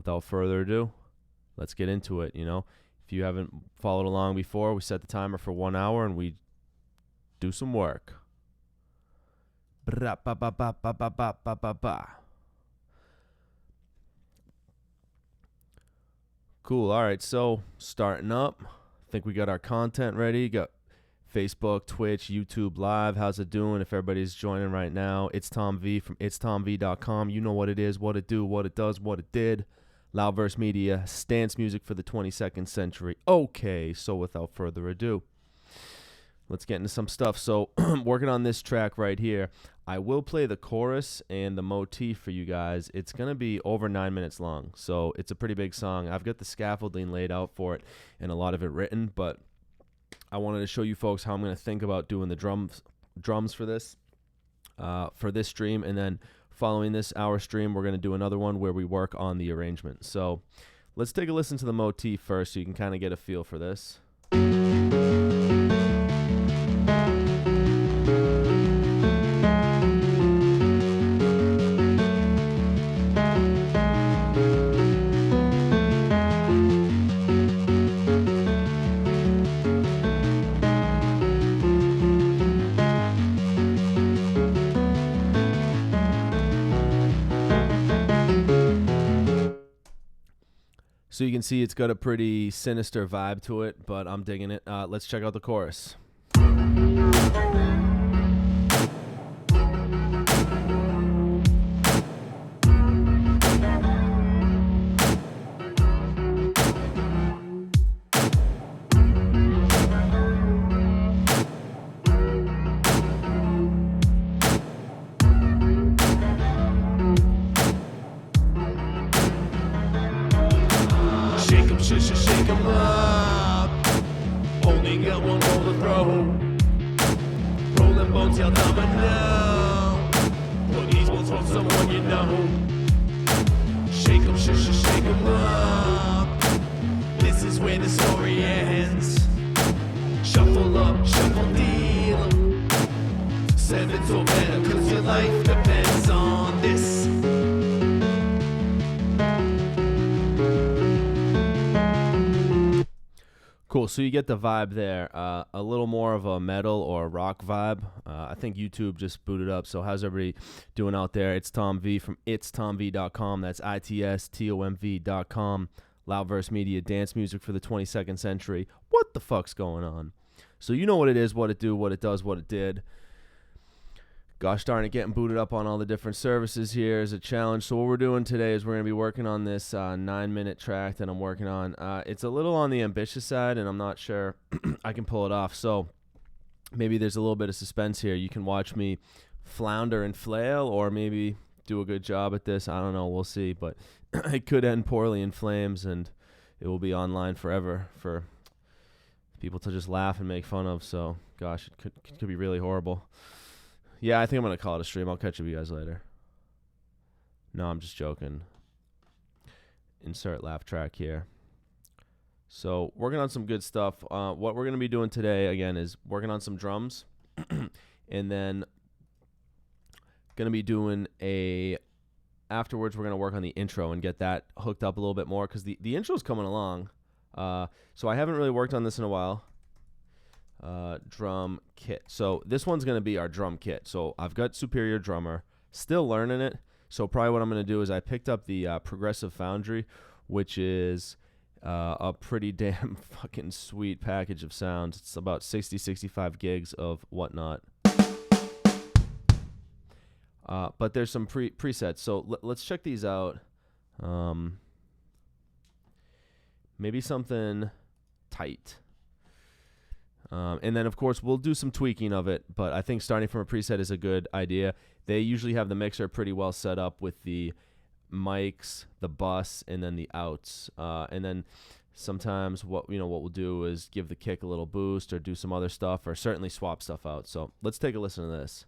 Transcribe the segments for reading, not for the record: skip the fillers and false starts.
without further ado, let's get into it. You know, if you haven't followed along before, we set the timer for 1 hour and we do some work. Cool. All right. So starting up, I think we got our content ready. Got Facebook, Twitch, YouTube Live. How's it doing? If everybody's joining right now, it's Tom V from itstomv.com. You know what it is, what it do, what it does, what it did. Loudverse Media, stance music for the 22nd century. Okay, so without further ado, let's get into some stuff. So working on this track right here, I will play the chorus and the motif for you guys. It's going to be over 9 minutes long, so it's a pretty big song. I've got the scaffolding laid out for it and a lot of it written, but I wanted to show you folks how I'm going to think about doing the drums for this stream, and then following this hour stream, we're going to do another one where we work on the arrangement. So let's take a listen to the motif first so you can kind of get a feel for this. So you can see it's got a pretty sinister vibe to it, but I'm digging it. Let's check out the chorus. Shake 'em up. Only got one more to throw. Rolling bones, yell domino. Put these ones on someone you know. Shake 'em, shake 'em up. This is where the story ends. Shuffle up, shuffle deal. 7 or better, 'cause your life depends on this. Cool, so you get the vibe there. A little more of a metal or rock vibe. I think YouTube just booted up, so how's everybody doing out there? It's Tom V from itstomv.com. That's itstomv.com. Loudverse Media, dance music for the 22nd century. What the fuck's going on? So you know what it is, what it do, what it does, what it did. Gosh darn it, getting booted up on all the different services here is a challenge. So what we're doing today is we're going to be working on this 9-minute track that I'm working on. It's a little on the ambitious side, and I'm not sure I can pull it off. So maybe there's a little bit of suspense here. You can watch me flounder and flail, or maybe do a good job at this. I don't know. We'll see. But it could end poorly in flames, and it will be online forever for people to just laugh and make fun of. So, gosh, it could be really horrible. Yeah, I think I'm going to call it a stream. I'll catch up with you guys later. No, I'm just joking. Insert laugh track here. So, working on some good stuff. What we're going to be doing today, again, is working on some drums. And then going to be doing afterwards, we're going to work on the intro and get that hooked up a little bit more, because the intro's coming along. So, I haven't really worked on this in a while. Drum kit. So this one's going to be our drum kit. So I've got Superior Drummer, still learning it. So probably what I'm going to do is I picked up the Progressive Foundry, which is a pretty damn fucking sweet package of sounds. It's about 65 gigs of whatnot. But there's some presets. So let's check these out. Maybe something tight. And then, of course, we'll do some tweaking of it, but I think starting from a preset is a good idea. They usually have the mixer pretty well set up with the mics, the bus, and then the outs. And then sometimes what we'll do is give the kick a little boost or do some other stuff, or certainly swap stuff out. So let's take a listen to this.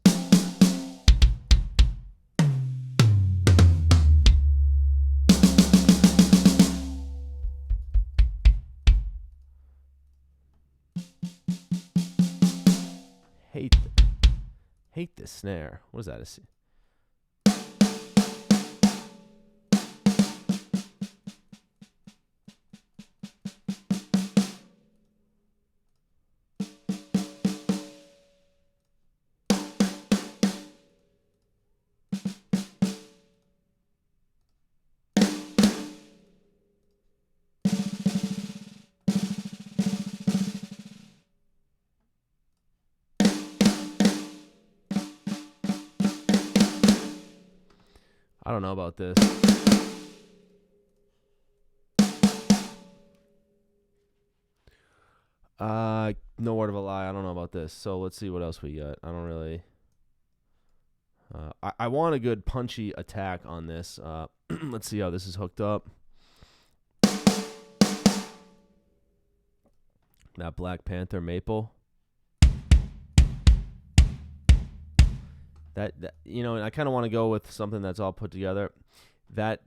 Hate this snare. What is that? don't know about this. No word of a lie. I don't know about this. So let's see what else we got. I don't really. I want a good punchy attack on this. Let's see how this is hooked up. That Black Panther maple. That you know, and I kind of want to go with something that's all put together. That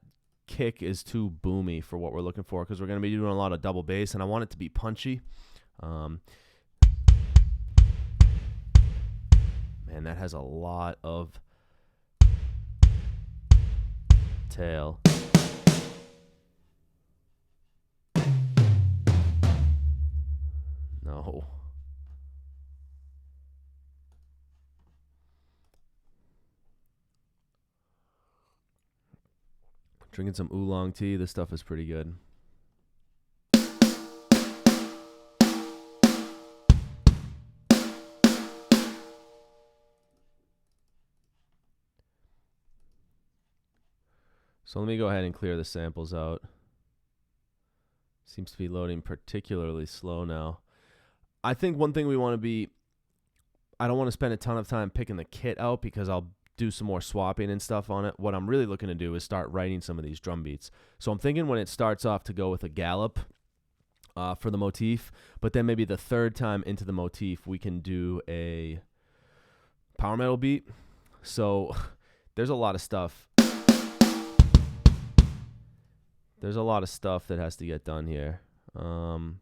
kick is too boomy for what we're looking for because we're going to be doing a lot of double bass, and I want it to be punchy. Man, that has a lot of tail. No. Drinking some oolong tea. This stuff is pretty good. So let me go ahead and clear the samples out. Seems to be loading particularly slow now. I think one thing we want to be, I don't want to spend a ton of time picking the kit out because I'll do some more swapping and stuff on it. What I'm really looking to do is start writing some of these drum beats. So I'm thinking when it starts off to go with a gallop for the motif, but then maybe the third time into the motif, we can do a power metal beat. So there's a lot of stuff. There's a lot of stuff that has to get done here. Let's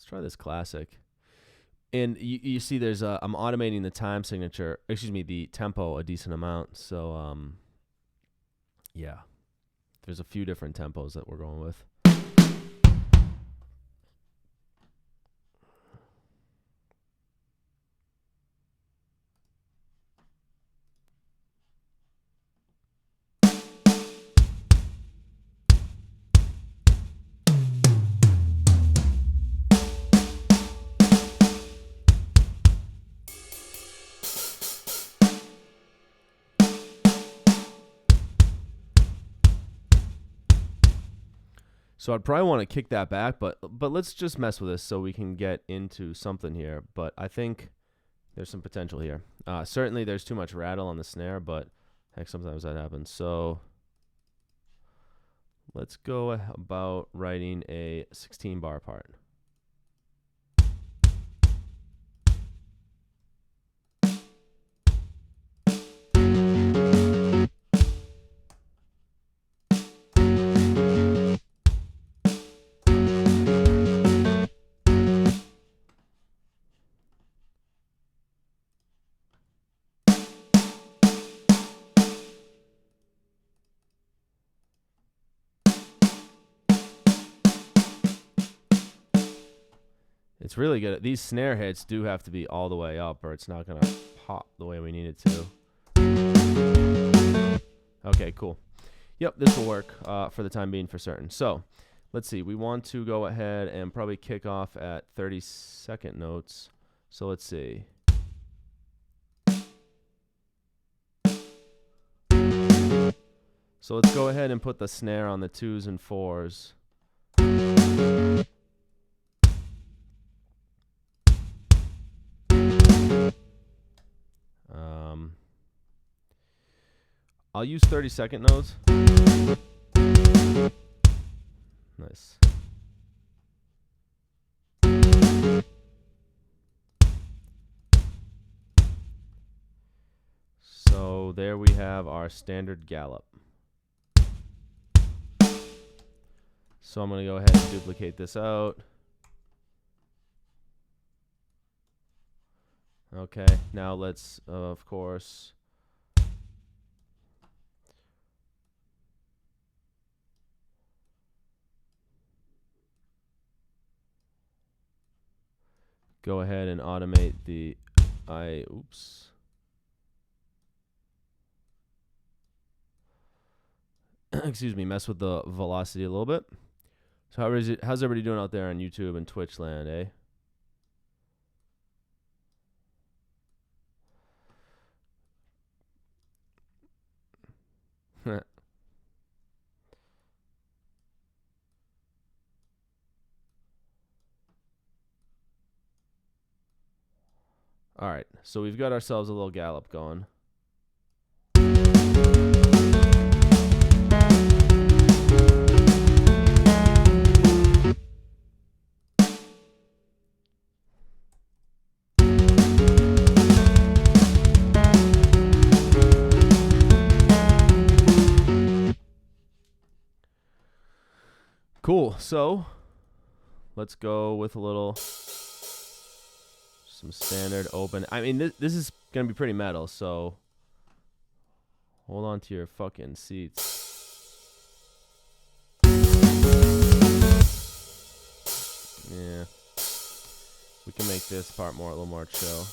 try this classic. And you see there's I'm automating the time signature, the tempo a decent amount. So, yeah, there's a few different tempos that we're going with. So I'd probably want to kick that back, but let's just mess with this so we can get into something here. But I think there's some potential here. Certainly there's too much rattle on the snare, but heck, sometimes that happens. So let's go about writing a 16-bar part. It's really good. These snare hits do have to be all the way up or it's not going to pop the way we need it to. Okay, cool. Yep, this will work for the time being for certain. So let's see. We want to go ahead and probably kick off at 30-second notes. So let's see. So let's go ahead and put the snare on the 2s and 4s. I'll use 30-second notes. Nice. So there we have our standard gallop. So I'm going to go ahead and duplicate this out. Okay, now let's, of course, go ahead and automate the, excuse me, mess with the velocity a little bit. So how's everybody doing out there on YouTube and Twitch land, eh? All right, so we've got ourselves a little gallop going. Cool, so let's go with a little, some standard open. I mean, this is going to be pretty metal, so hold on to your fucking seats. Yeah. We can make this part a little more chill.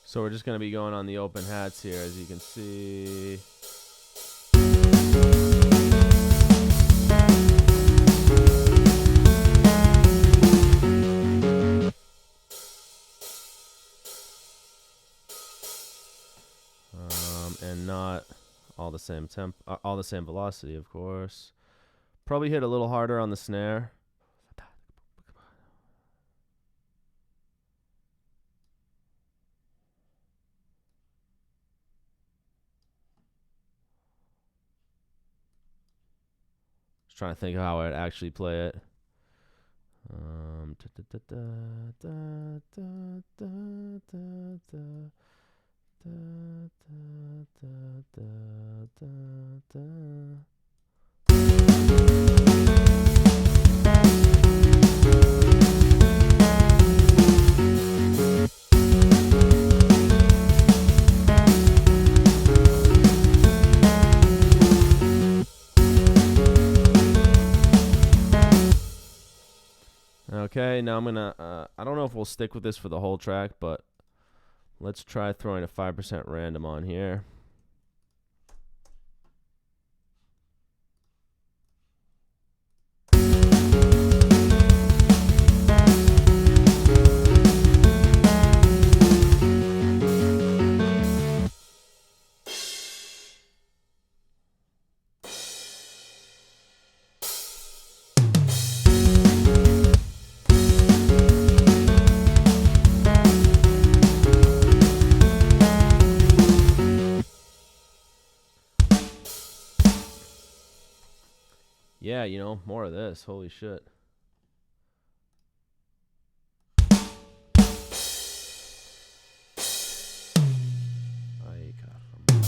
So we're just going to be going on the open hats here, as you can see. And not all the same all the same velocity, of course. Probably hit a little harder on the snare. Just trying to think of how I'd actually play it. Okay, now I'm gonna, I don't know if we'll stick with this for the whole track, but let's try throwing a 5% random on here. Yeah, you know, more of this. Holy shit. Ay, caramba.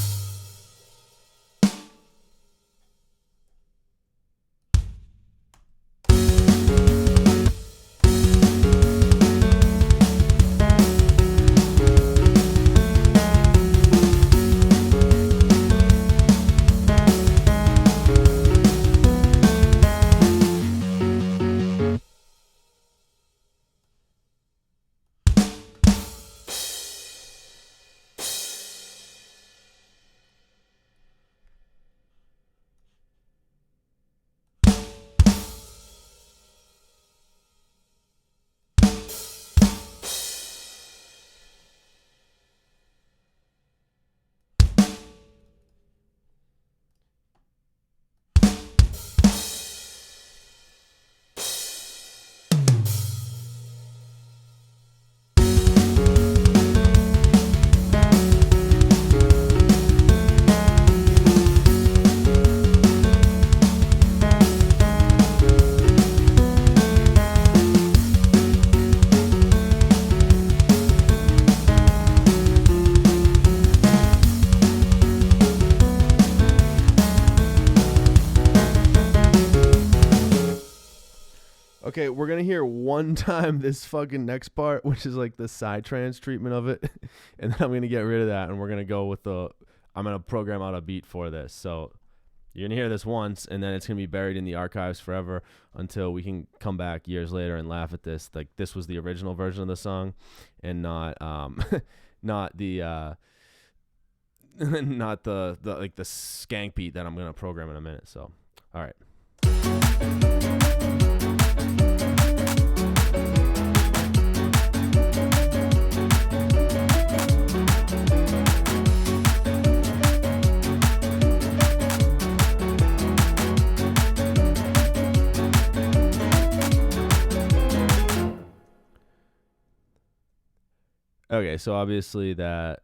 Okay, we're going to hear one time this fucking next part, which is like the psytrance treatment of it. And then I'm going to get rid of that and we're going to go with I'm going to program out a beat for this. So You're going to hear this once, and then it's going to be buried in the archives forever until we can come back years later and laugh at this. Like, this was the original version of the song and not not the not the like the skank beat that I'm going to program in a minute. So, all right. Okay, so obviously that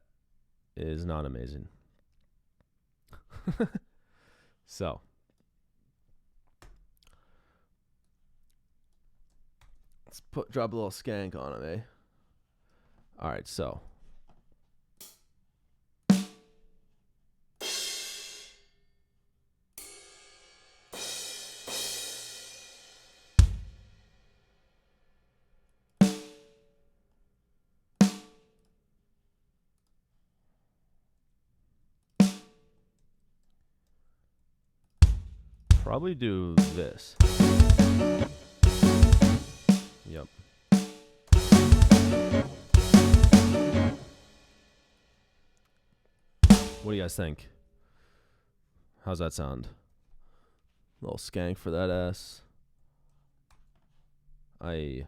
is not amazing. So, let's drop a little skank on it, eh? All right, so. Probably do this. Yep. What do you guys think? How's that sound? Little skank for that ass. Ay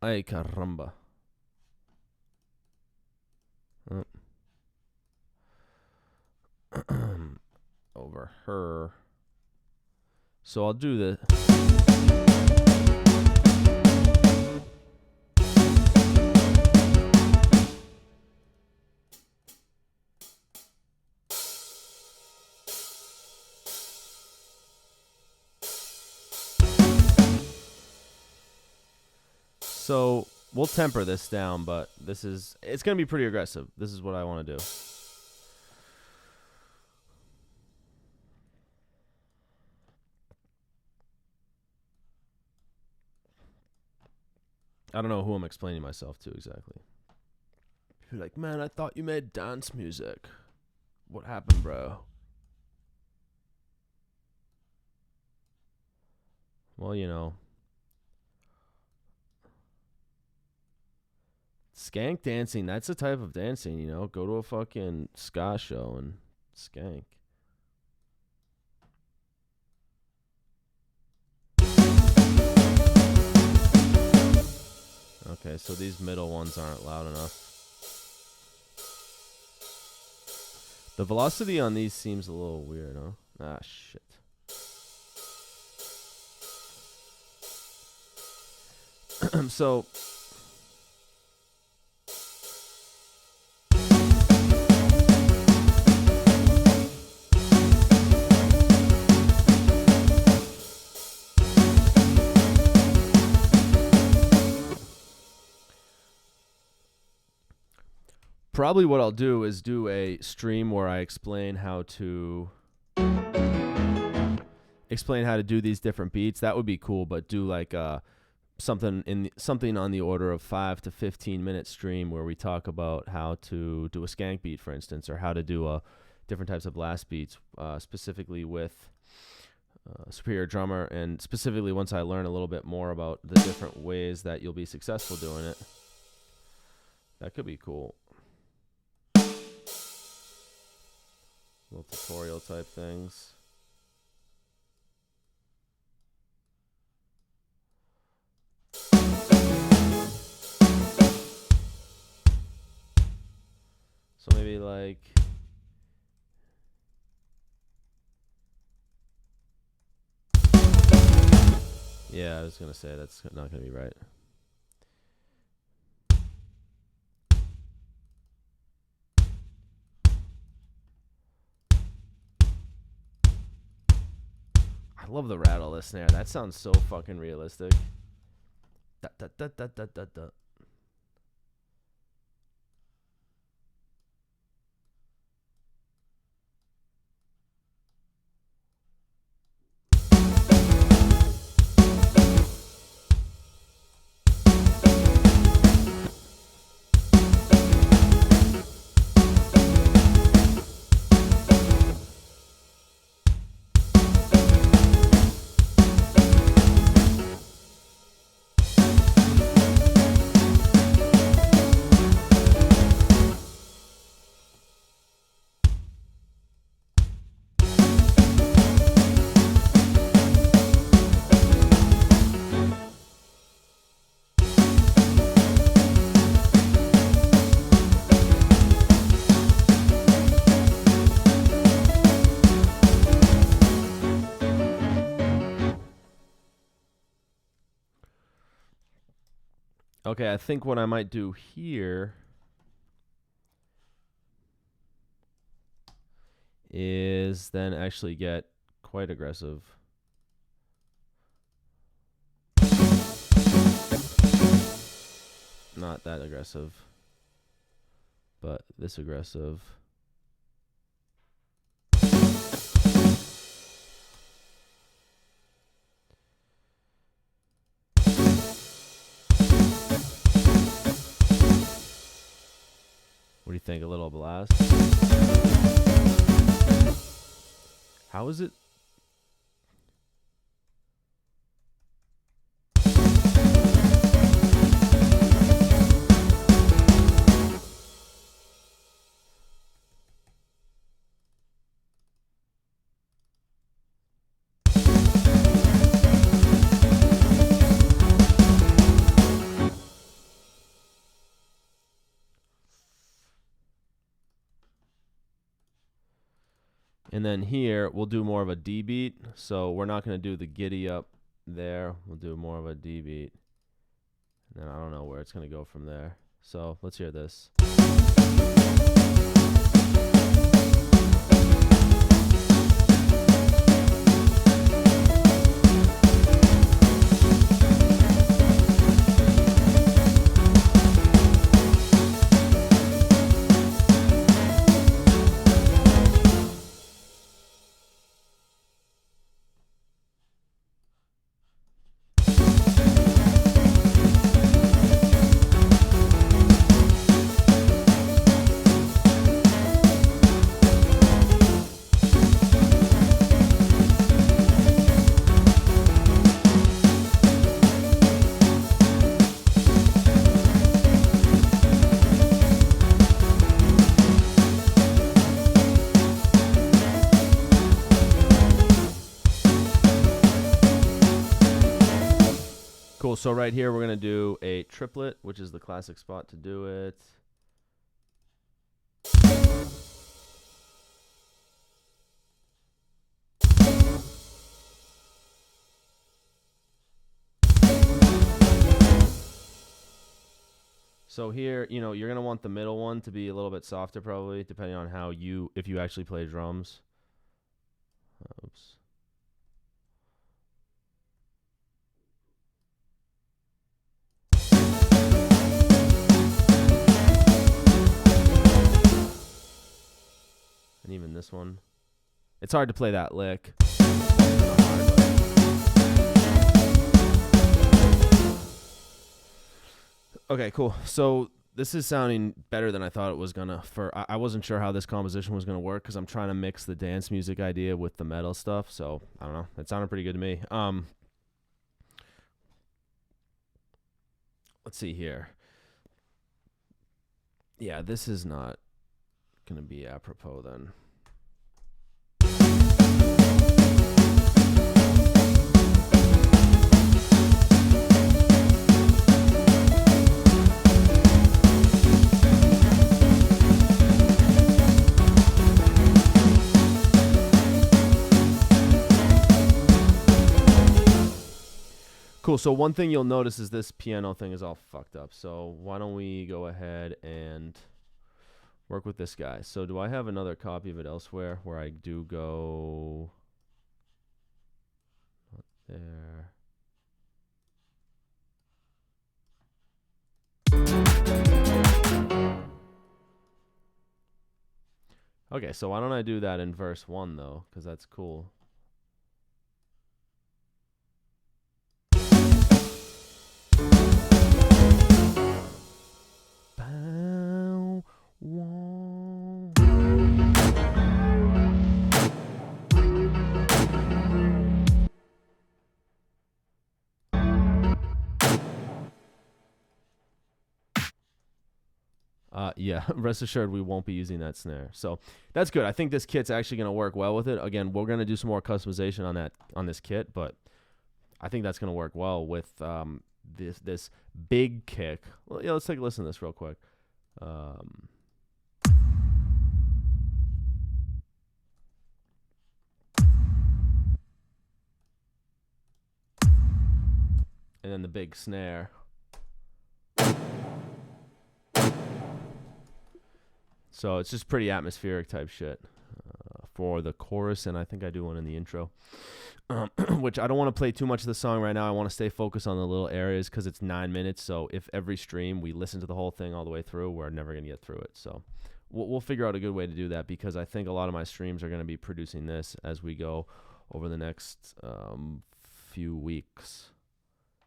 caramba. Oh. Over her. So I'll do this. So we'll temper this down, but it's going to be pretty aggressive. This is what I want to do. I don't know who I'm explaining myself to exactly. You're like, man, I thought you made dance music. What happened, bro? Well, you know. Skank dancing, that's a type of dancing, you know. Go to a fucking ska show and skank. Okay, so these middle ones aren't loud enough. The velocity on these seems a little weird, huh? Ah, shit. So... probably what I'll do is do a stream where I explain how to do these different beats. That would be cool, but do like something on the order of 5 to 15 minute stream where we talk about how to do a skank beat, for instance, or how to do different types of blast beats, specifically with Superior Drummer, and specifically once I learn a little bit more about the different ways that you'll be successful doing it. That could be cool. Little tutorial type things. So maybe like... yeah, I was going to say that's not going to be right. I love the rattle of the snare. That sounds so fucking realistic. Da, da, da, da, da, da, da. Okay, I think what I might do here is then actually get quite aggressive. Not that aggressive, but this aggressive. What do you think? A little blast? How is it? And then here, we'll do more of a D beat. So we're not going to do the giddy up there. We'll do more of a D beat. And then I don't know where it's going to go from there. So let's hear this. Cool, so right here we're going to do a triplet, which is the classic spot to do it. So here, you know, you're going to want the middle one to be a little bit softer probably, depending on how if you actually play drums. Oops. And even this one. It's hard to play that lick. Okay, cool. So this is sounding better than I thought it was gonna. I wasn't sure how this composition was gonna work because I'm trying to mix the dance music idea with the metal stuff. So I don't know. It sounded pretty good to me. Let's see here. Yeah, this is not gonna be apropos then. Cool, so one thing you'll notice is this piano thing is all fucked up. So why don't we go ahead and work with this guy. So do I have another copy of it elsewhere where I do go there? Okay, so why don't I do that in verse 1 though, because that's cool. Bow, wah. Yeah, rest assured we won't be using that snare. So that's good. I think this kit's actually going to work well with it. Again, we're going to do some more customization on this kit, but I think that's going to work well with this big kick. Well, yeah, let's take a listen to this real quick. And then the big snare. So it's just pretty atmospheric type shit for the chorus, and I think I do one in the intro, which I don't want to play too much of the song right now. I want to stay focused on the little areas because it's 9 minutes. So if every stream we listen to the whole thing all the way through, we're never going to get through it. So we'll figure out a good way to do that, because I think a lot of my streams are going to be producing this as we go over the next few weeks.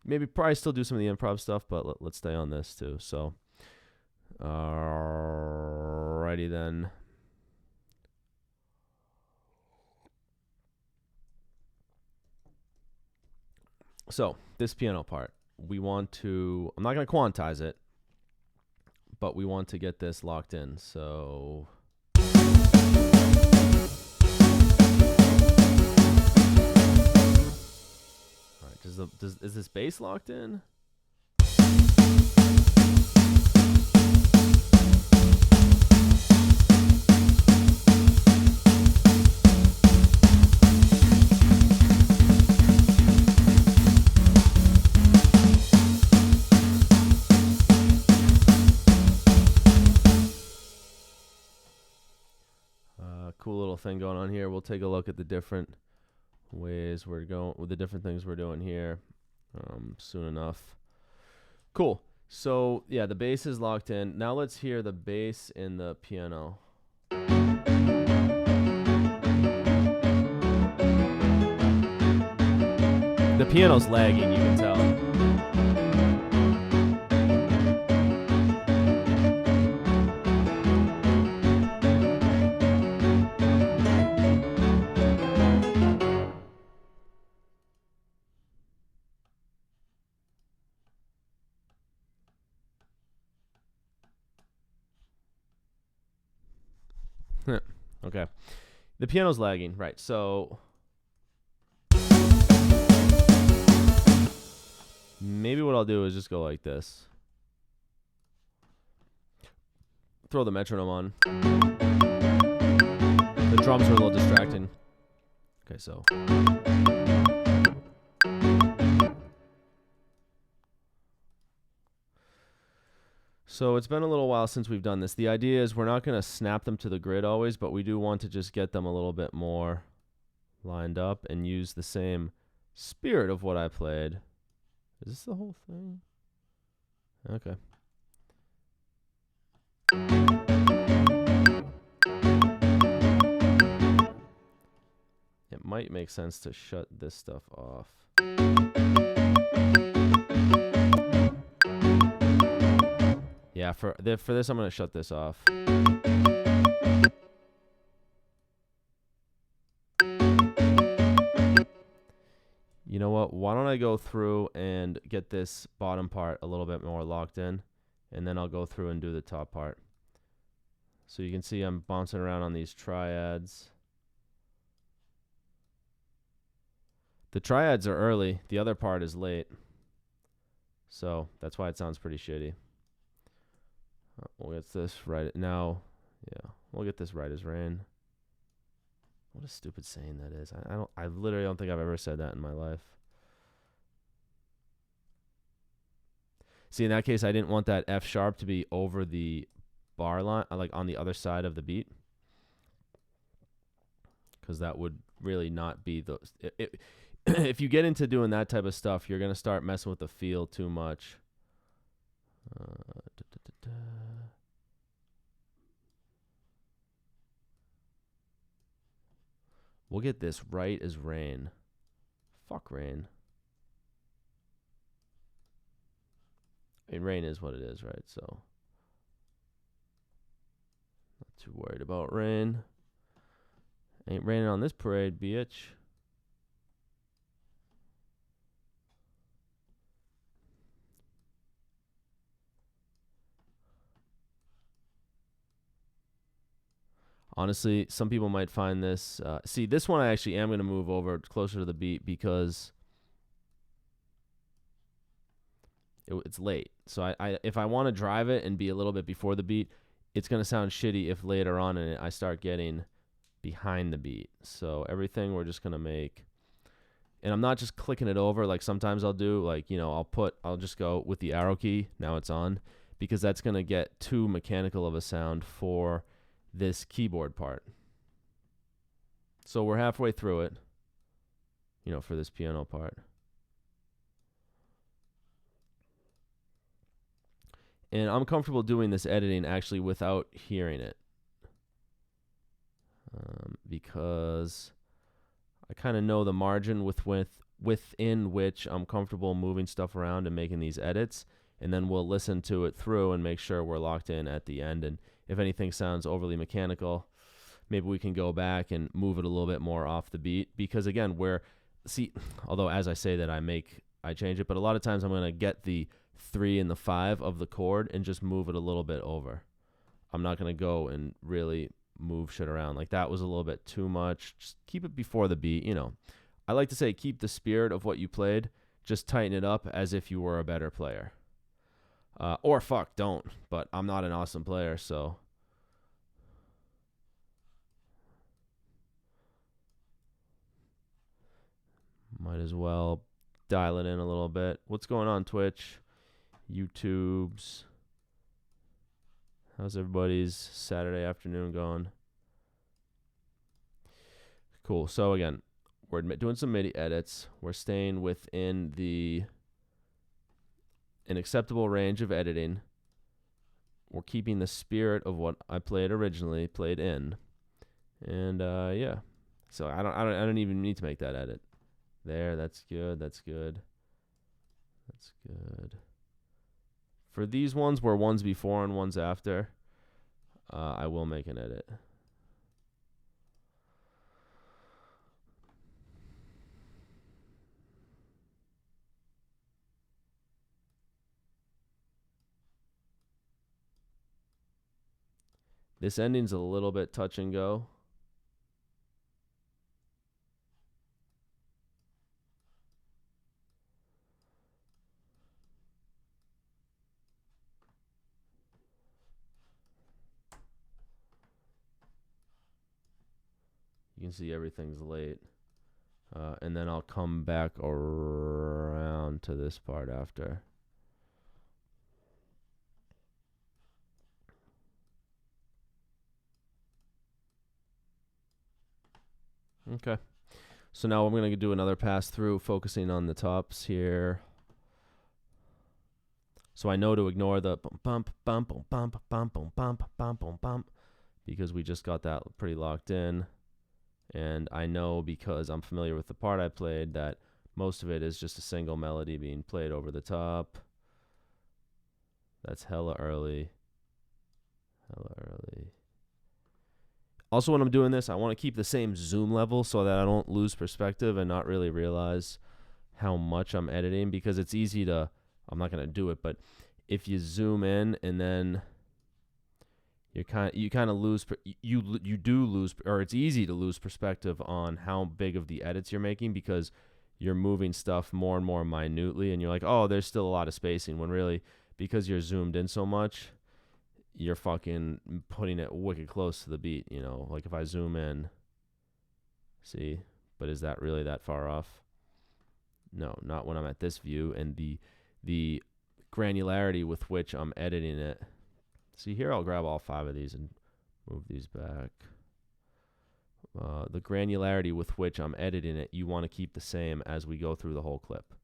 Maybe probably still do some of the improv stuff, but let's stay on this too. So, alrighty then. So this piano part, we want to, I'm not going to quantize it, but we want to get this locked in. So all right, is this bass locked in? Cool little thing going on here. We'll take a look at the different ways we're going with the different things we're doing here soon enough. Cool. So yeah, the bass is locked in. Now let's hear the bass in the piano. The piano's lagging, you can tell. Okay. The piano's lagging, right? So maybe what I'll do is just go like this. Throw the metronome on. The drums are a little distracting. Okay, so. So it's been a little while since we've done this. The idea is we're not going to snap them to the grid always, but we do want to just get them a little bit more lined up and use the same spirit of what I played. Is this the whole thing? Okay. It might make sense to shut this stuff off. Yeah, for this, I'm going to shut this off. You know what? Why don't I go through and get this bottom part a little bit more locked in, and then I'll go through and do the top part. So you can see I'm bouncing around on these triads. The triads are early. The other part is late. So that's why it sounds pretty shitty. We'll get this right now. Yeah, we'll get this right as rain. What a stupid saying that is. I literally don't think I've ever said that in my life. See, in that case, I didn't want that F sharp to be over the bar line, like on the other side of the beat, because that would really not be the. If you get into doing that type of stuff, you're gonna start messing with the feel too much. We'll get this right as rain. Fuck rain. I mean, rain is what it is, right? So, not too worried about rain. Ain't raining on this parade, bitch. Honestly, some people might find this. See, this one I actually am going to move over closer to the beat because it's late. So if I want to drive it and be a little bit before the beat, it's going to sound shitty if later on in it I start getting behind the beat. So everything we're just going to make. And I'm not just clicking it over like sometimes I'll do. Like, you know, I'll just go with the arrow key. Now it's on. Because that's going to get too mechanical of a sound for this keyboard part. So we're halfway through it, you know, for this piano part. And I'm comfortable doing this editing actually without hearing it. Because I kind of know the margin within which I'm comfortable moving stuff around and making these edits. And then we'll listen to it through and make sure we're locked in at the end. And if anything sounds overly mechanical, maybe we can go back and move it a little bit more off the beat. Because again, although as I say that I change it, but a lot of times I'm going to get the 3 and the 5 of the chord and just move it a little bit over. I'm not going to go and really move shit around. Like that was a little bit too much. Just keep it before the beat, you know. I like to say keep the spirit of what you played, just tighten it up as if you were a better player. Or fuck, don't. But I'm not an awesome player, so might as well dial it in a little bit. What's going on, Twitch? YouTube's. How's everybody's Saturday afternoon going? Cool. So again, we're doing some MIDI edits. We're staying within an acceptable range of editing. We're keeping the spirit of what I played in. And yeah. So I don't even need to make that edit. There, that's good. That's good. That's good. For these ones where one's before and one's after, I will make an edit. This ending's a little bit touch and go. You can see everything's late. And then I'll come back around to this part after. Okay. So now I'm going to do another pass through, focusing on the tops here. So I know to ignore the bump, bump, bump, bump, bump, bump, bump, bump, bump, because we just got that pretty locked in. And I know, because I'm familiar with the part I played, that most of it is just a single melody being played over the top. That's hella early. Hella early. Also, when I'm doing this, I want to keep the same zoom level so that I don't lose perspective and not really realize how much I'm editing, because it's easy to, I'm not going to do it, but if you zoom in and then you kind of lose, you do lose, or it's easy to lose perspective on how big of the edits you're making, because you're moving stuff more and more minutely, and you're like, oh, there's still a lot of spacing, when really, because you're zoomed in so much, you're fucking putting it wicked close to the beat, you know? Like if I zoom in, see, but is that really that far off? No, not when I'm at this view, and the granularity with which I'm editing it. See here, I'll grab all 5 of these and move these back. The granularity with which I'm editing it, you want to keep the same as we go through the whole clip.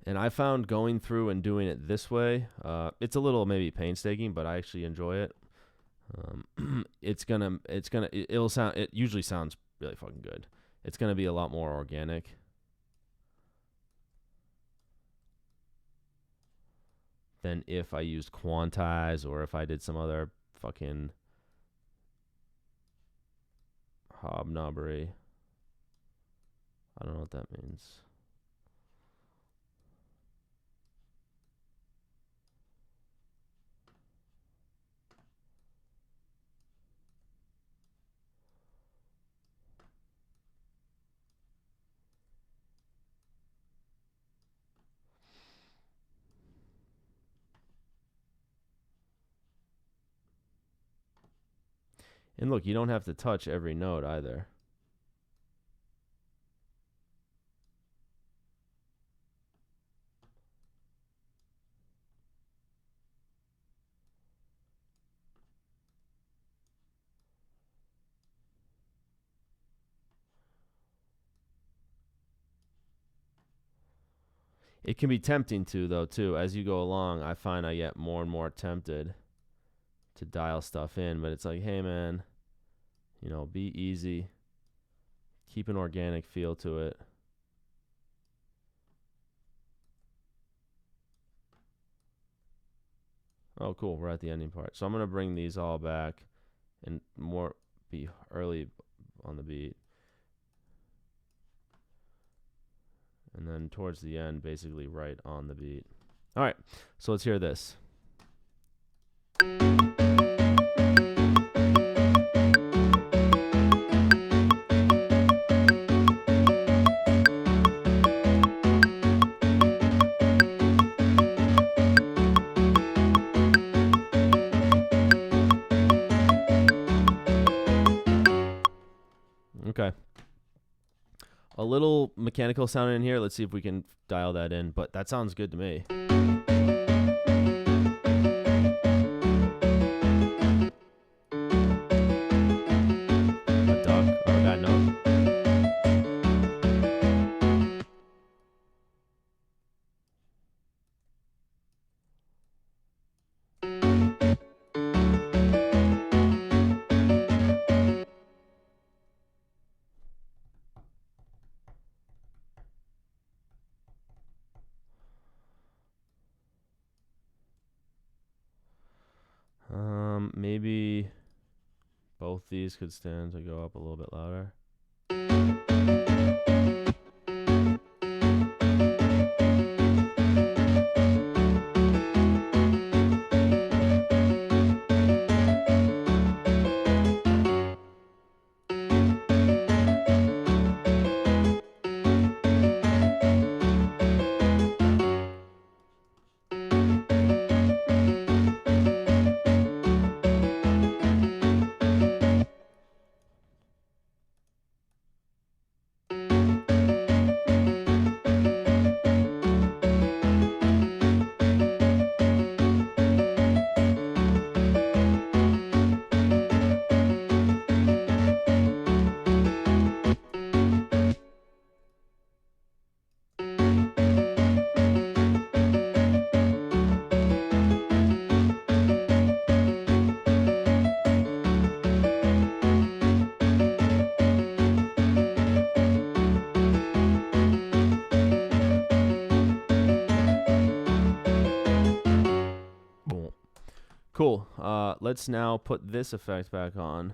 And I found going through and doing it this way, it's a little maybe painstaking, but I actually enjoy it. It usually sounds really fucking good. It's gonna be a lot more organic than if I used quantize, or if I did some other fucking hobnobbery. I don't know what that means. And look, you don't have to touch every note either. It can be tempting to, though, too. As you go along, I find I get more and more tempted to dial stuff in. But it's like, hey, man, you know, be easy. Keep an organic feel to it. Oh, cool. We're at the ending part. So I'm going to bring these all back and more be early on the beat. And then towards the end, basically right on the beat. All right. So let's hear this. Okay. A little mechanical sound in here. Let's see if we can dial that in. But that sounds good to me. A duck or a bad note. Maybe both these could stand to go up a little bit louder. Cool. Let's now put this effect back on.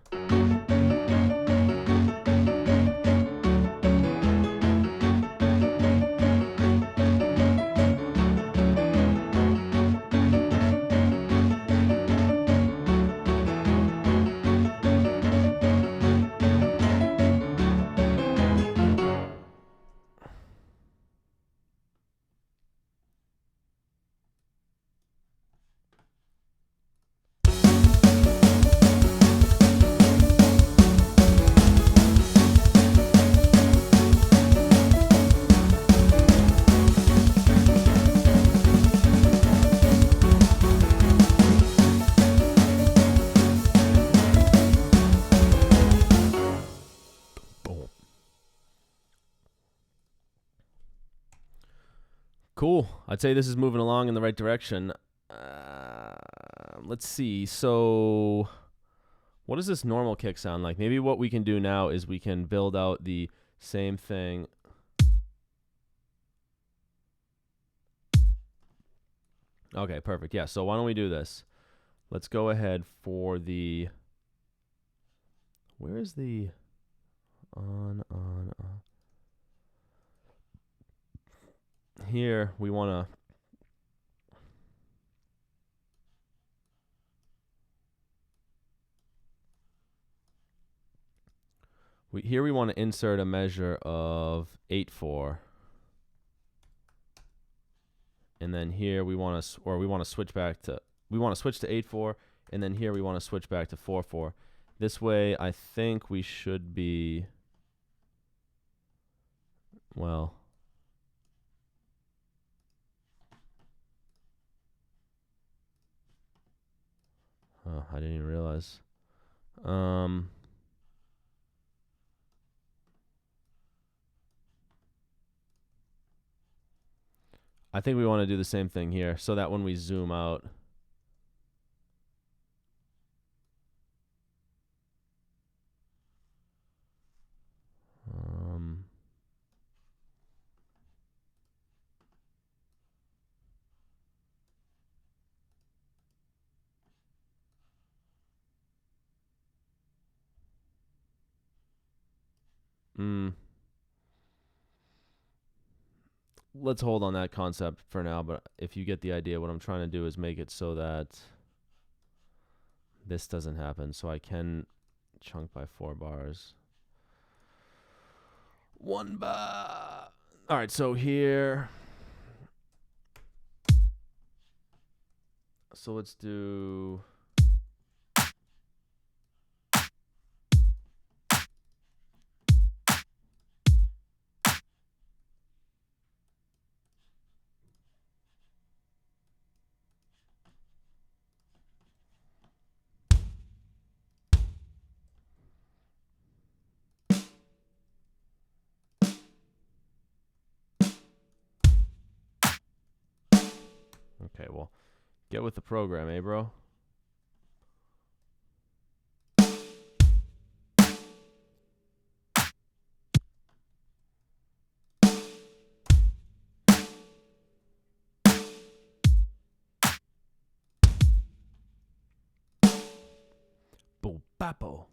Cool. I'd say this is moving along in the right direction. Let's see. So what does this normal kick sound like? Maybe what we can do now is we can build out the same thing. Okay, perfect. Yeah, so why don't we do this? Let's go ahead for the... Where is the... On. Here, we want to... Here we want to insert a measure of 8/4. And then here we want to... Or we want to switch back to... We want to switch to 8/4. And then here we want to switch back to 4/4. This way, I think we should be... Well... Oh, I didn't even realize. I think we want to do the same thing here so that when we zoom out, let's hold on that concept for now, but if you get the idea, what I'm trying to do is make it so that this doesn't happen. So I can chunk by 4 bars. 1 bar. All right, so here. So let's do. Okay, well, get with the program, eh, bro? Bo bapo.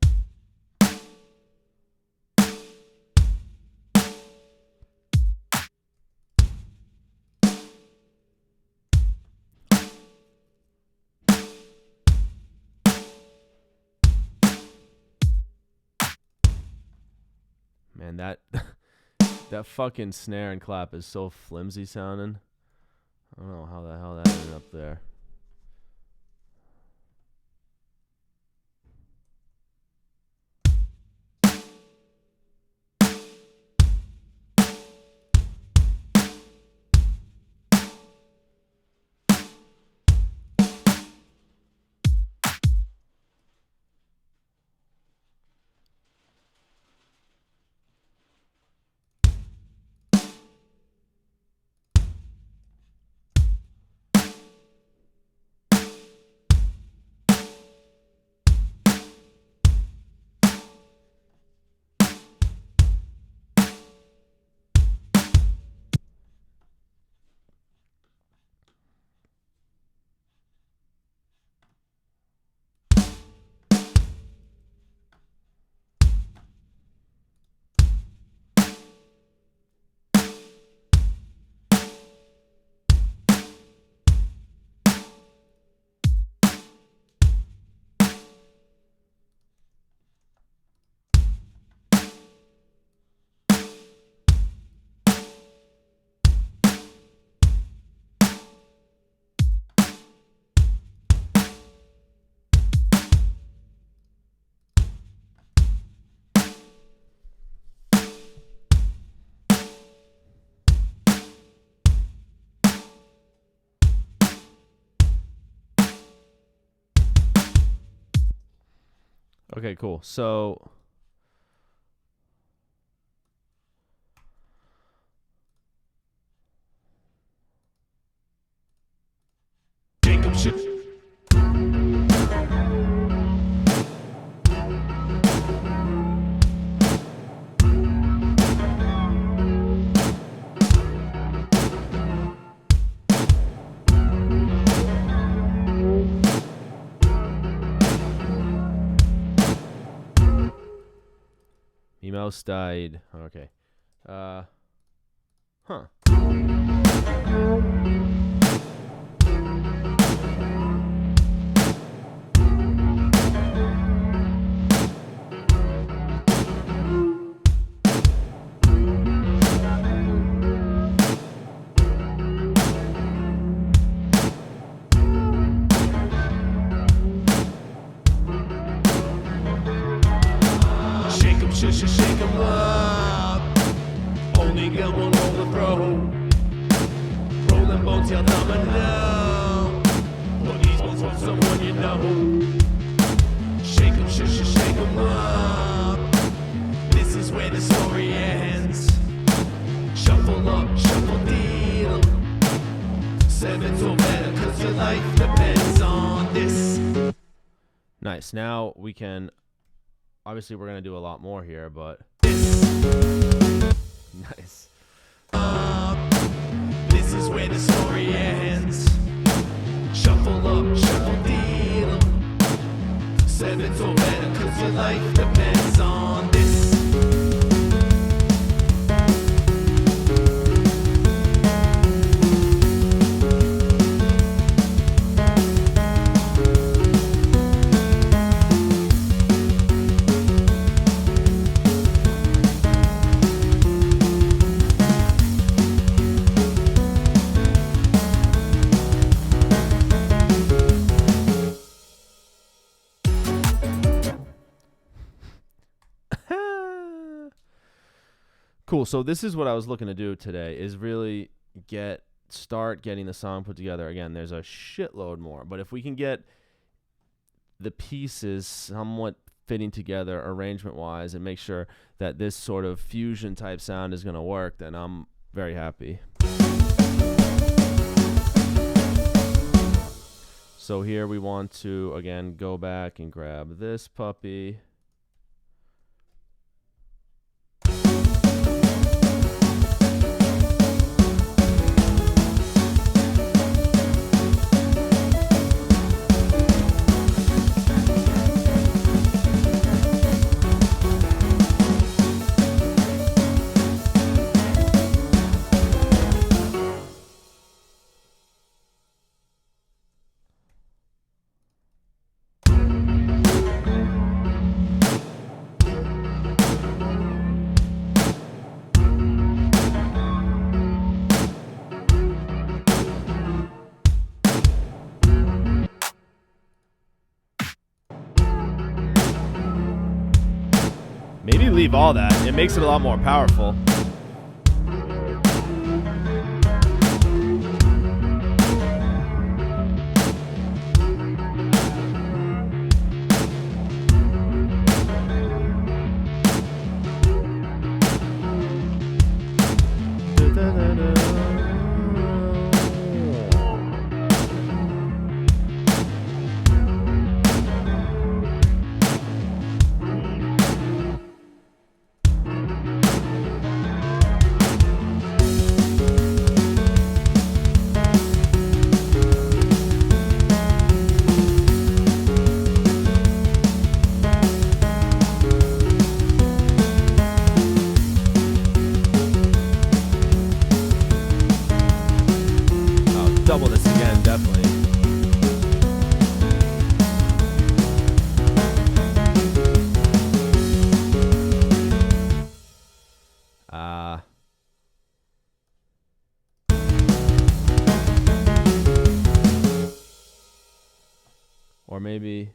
Man, that that fucking snare and clap is so flimsy sounding. I don't know how the hell that ended up there. Okay, cool. So Jacob shit. mouse died. Okay. Huh. Shake 'em up. Only got one roll to throw. Rolling bones, yell domino. Put these bones on someone you know. Shake 'em, shake 'em up. This is where the story ends. Shuffle up, shuffle deal. Seven's or better, cause your life depends on this. Nice. Now we can, obviously we're going to do a lot more here, but nice. This is where the story ends. Shuffle up, shuffle deal. Seven's or better, cause your life depends on this. Cool. So this is what I was looking to do today, is really start getting the song put together. Again, there's a shitload more, but if we can get the pieces somewhat fitting together arrangement wise and make sure that this sort of fusion type sound is going to work, then I'm very happy. So here we want to, again, go back and grab this puppy. Maybe leave all that. It makes it a lot more powerful. Double this again, definitely. Or maybe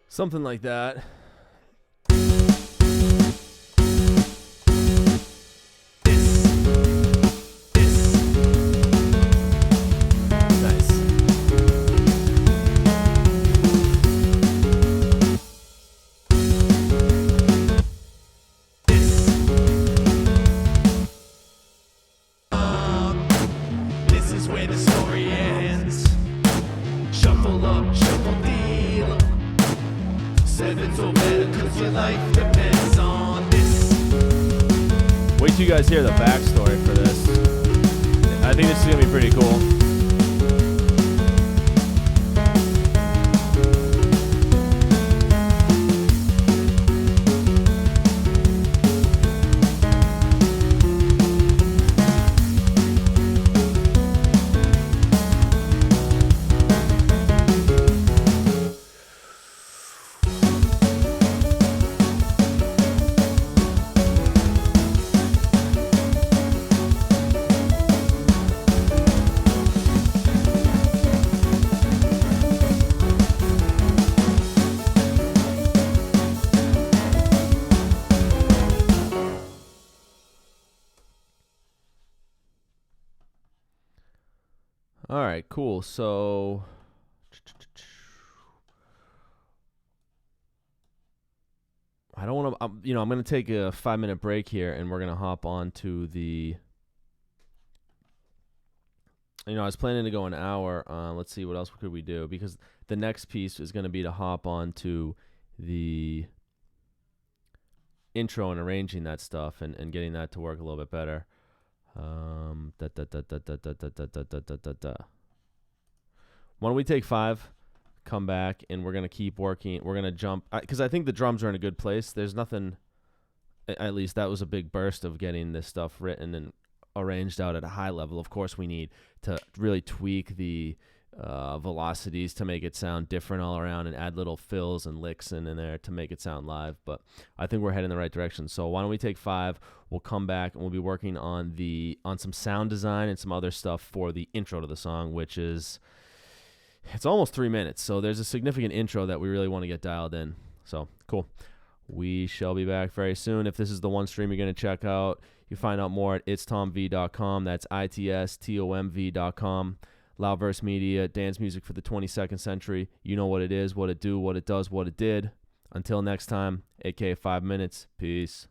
something like that. Nice. This is where the story ends. Shuffle up, shuffle deal. Seven's or better, cause your life depends on this. Wait till you guys hear the backstory for this. I think this is gonna be pretty cool. All right, cool. So I don't want to, I'm going to take a 5-minute break here, and we're going to hop on to the, I was planning to go an hour. Let's see, what else could we do? Because the next piece is going to be to hop on to the intro and arranging that stuff and getting that to work a little bit better. Why don't we take 5, come back, and we're going to keep working. We're going to jump, because I think the drums are in a good place. There's nothing, at least that was a big burst of getting this stuff written and arranged out at a high level. Of course, we need to really tweak the velocities to make it sound different all around and add little fills and licks in there to make it sound live. But I think we're heading in the right direction. So why don't we take 5? We'll come back and we'll be working on some sound design and some other stuff for the intro to the song, which is, it's almost 3 minutes. So there's a significant intro that we really want to get dialed in. So cool. We shall be back very soon. If this is the one stream you're going to check out, you find out more at itstomv.com. That's itstomv.com. Loudverse Media, dance music for the 22nd century. You know what it is, what it do, what it does, what it did. Until next time, aka 5 minutes. Peace.